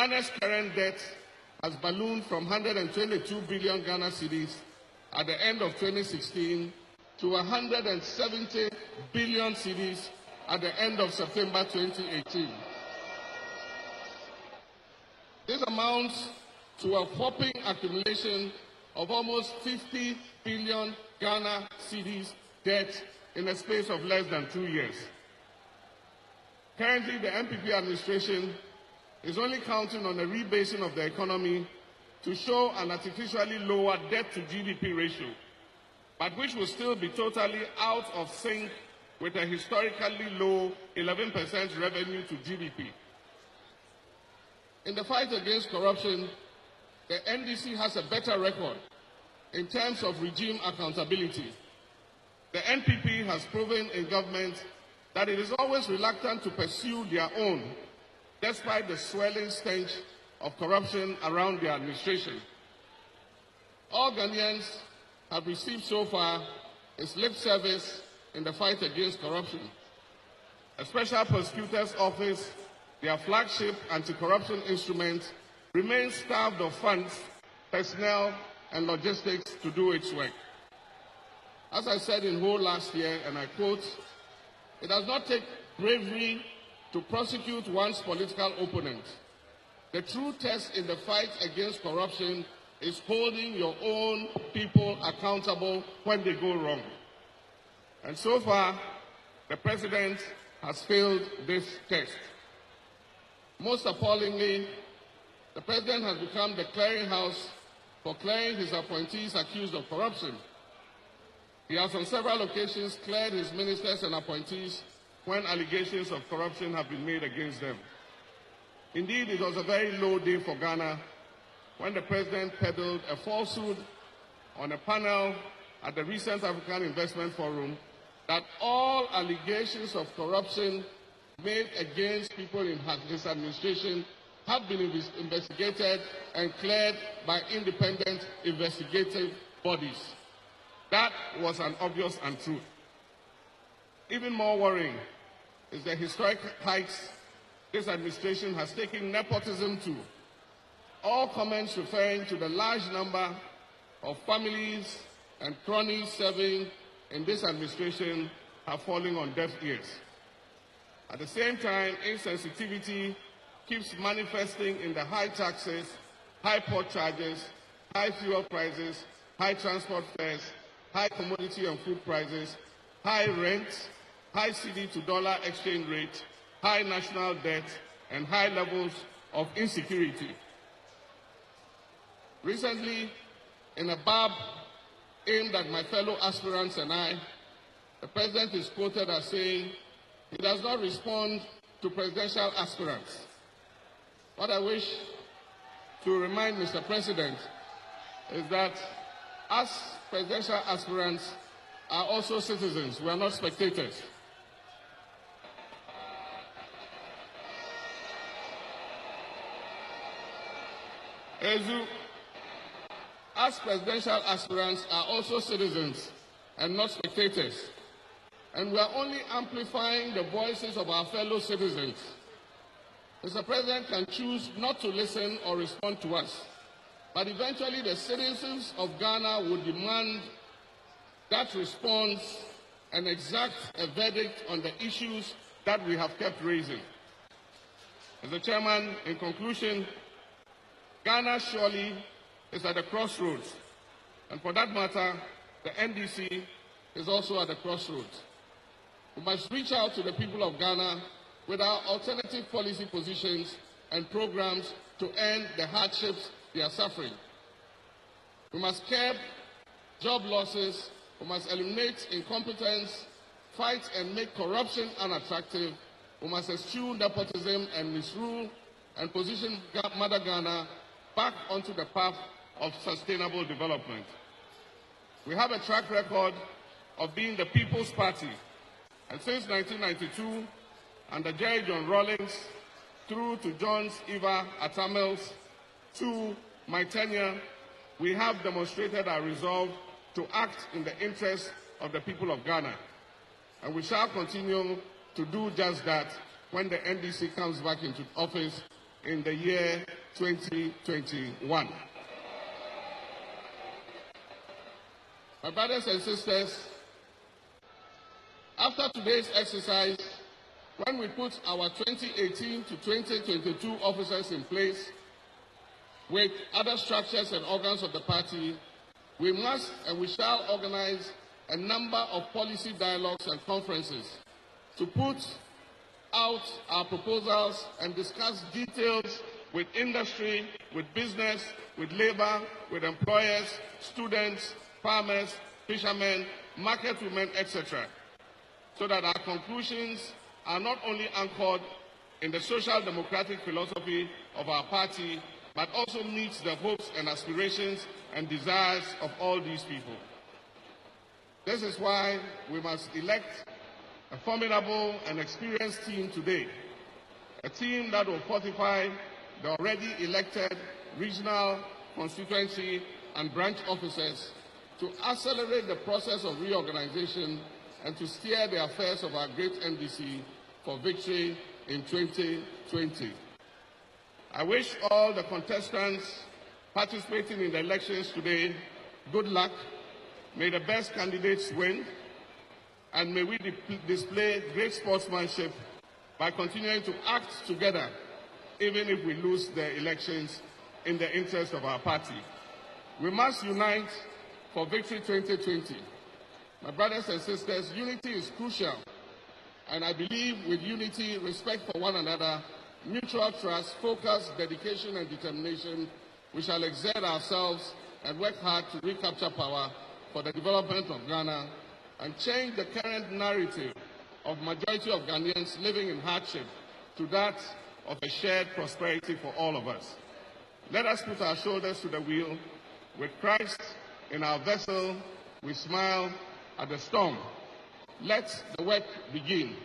Ghana's current debt has ballooned from 122 billion Ghana cedis at the end of 2016 to 170 billion cedis at the end of September 2018. This amounts to a whopping accumulation of almost 50 billion Ghana cedis debt in a space of less than 2 years. Currently, the NPP administration is only counting on a rebasing of the economy to show an artificially lower debt-to-GDP ratio, but which will still be totally out of sync with a historically low 11% revenue to GDP. In the fight against corruption, the NDC has a better record in terms of regime accountability. The NPP has proven in government that it is always reluctant to pursue their own, despite the swelling stench of corruption around their administration. All Ghanaians have received so far is lip service in the fight against corruption. A special prosecutor's office, their flagship anti-corruption instrument, remains starved of funds, personnel, and logistics to do its work. As I said in Ho last year, and I quote, "It does not take bravery to prosecute one's political opponent. The true test in the fight against corruption is holding your own people accountable when they go wrong." And so far, the president has failed this test. Most appallingly, the president has become the clearinghouse for clearing his appointees accused of corruption. He has on several occasions cleared his ministers and appointees when allegations of corruption have been made against them. Indeed, it was a very low day for Ghana when the president peddled a falsehood on a panel at the recent African Investment Forum that all allegations of corruption made against people in his administration have been investigated and cleared by independent investigative bodies. That was an obvious untruth. Even more worrying is the historic heights this administration has taken nepotism to. All comments referring to the large number of families and cronies serving in this administration have fallen on deaf ears. At the same time, insensitivity keeps manifesting in the high taxes, high port charges, high fuel prices, high transport fares, high commodity and food prices, high rent, high cedi to dollar exchange rate, high national debt, and high levels of insecurity. Recently, in a barb aimed at my fellow aspirants and I, the president is quoted as saying he does not respond to presidential aspirants. What I wish to remind Mr. President is that us presidential aspirants are also citizens. We are not spectators. Us presidential aspirants are also citizens and not spectators. And we are only amplifying the voices of our fellow citizens. Mr. President can choose not to listen or respond to us, but eventually the citizens of Ghana would demand that response and exact a verdict on the issues that we have kept raising. Mr. Chairman, in conclusion, Ghana surely is at a crossroads, and for that matter, the NDC is also at a crossroads. We must reach out to the people of Ghana with our alternative policy positions and programs to end the hardships they are suffering. We must curb job losses, we must eliminate incompetence, fight and make corruption unattractive, we must eschew nepotism and misrule, and position Mother Ghana back onto the path of sustainable development. We have a track record of being the People's Party, and since 1992, under Jerry John Rawlings, through to John's Eva Atamels, to my tenure, we have demonstrated our resolve to act in the interest of the people of Ghana. And we shall continue to do just that when the NDC comes back into office in the year 2021. My brothers and sisters, after today's exercise, when we put our 2018 to 2022 officers in place with other structures and organs of the party, we must and we shall organize a number of policy dialogues and conferences to put out our proposals and discuss details with industry, with business, with labor, with employers, students, farmers, fishermen, market women, etc., so that our conclusions are not only anchored in the social democratic philosophy of our party, but also meets the hopes and aspirations and desires of all these people. This is why we must elect a formidable and experienced team today, a team that will fortify the already elected regional, constituency, and branch officers to accelerate the process of reorganization and to steer the affairs of our great NDC for victory in 2020. I wish all the contestants participating in the elections today good luck. May the best candidates win, and may we display great sportsmanship by continuing to act together, even if we lose the elections, in the interest of our party. We must unite for Victory 2020. My brothers and sisters, unity is crucial, and I believe with unity, respect for one another, mutual trust, focus, dedication, and determination, we shall exert ourselves and work hard to recapture power for the development of Ghana and change the current narrative of majority of Ghanaians living in hardship to that of a shared prosperity for all of us. Let us put our shoulders to the wheel. With Christ in our vessel, we smile at the storm. Let the work begin.